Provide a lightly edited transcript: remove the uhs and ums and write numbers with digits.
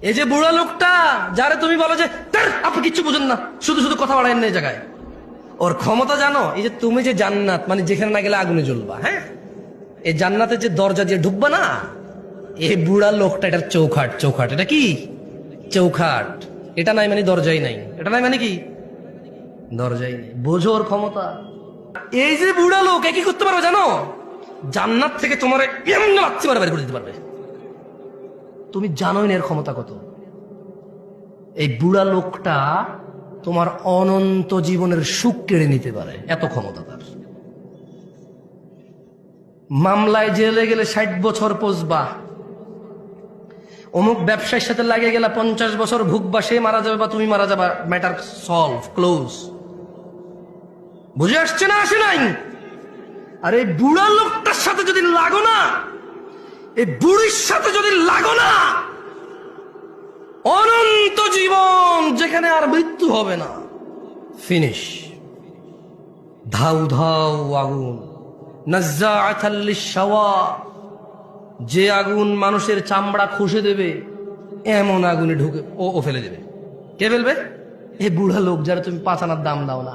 এই যে বুড়া লোকটা যারে তুমি বলো যে আপনি কিচ্ছু বুঝেন না, শুধু শুধু কথা বাড়ায় না এই জায়গায়, ওর ক্ষমতা জানো? এই যে তুমি যে জান্নাত মানে যেখানে না গেলে আগুনে জ্বলবা, হ্যাঁ, এই জান্নাতের যে দরজা দিয়ে ঢুকবা না, এই বুড়া লোকটা এটার চৌখাট। চৌখাট এটা কি? চৌখাট। এটা নাই মানে দরজাই নাই, এটা নাই মানে কি? দরজাই নেই। বোঝো ওর ক্ষমতা। এই যে বুড়া লোক কি করতে পারবে জানো? জান্নাত থেকে তোমার এমনি লাথি মারে বের করে দিতে পারবে। তুমি জানোই না এর ক্ষমতা কত। এই বুড়া লোকটা তোমার অনন্ত জীবনের সুখ কেড়ে নিতে পারে, এত ক্ষমতা তার। মামলায় জেলে গেলে 60 বছর পচবা, অমুক ব্যবসায়ীর সাথে লাগে গেলে 50 বছর ভুগবা, সে মারা যাবে বা তুমি মারা যাবা, ম্যাটার সলভ, ক্লোজ। বুঝে আসছে না? আসে নাই? আর এই বুড়া লোকটার সাথে যদি লাগো না, এই বুড়ির সাথে যদি লাগো না, অনন্ত জীবন, যেখানে আর মৃত্যু হবে না, ফিনিশ। ধাউ ধাউ আগুন, নাজ্জাআতাল লিশ-শাওয়া, যে আগুন মানুষের চামড়া খসে দেবে, এমন আগুনে ঢুকে ও ফেলে দেবে। কে ফেলবে? এই বুড়া লোক যারা তুমি 5 আনার দাম দাও না।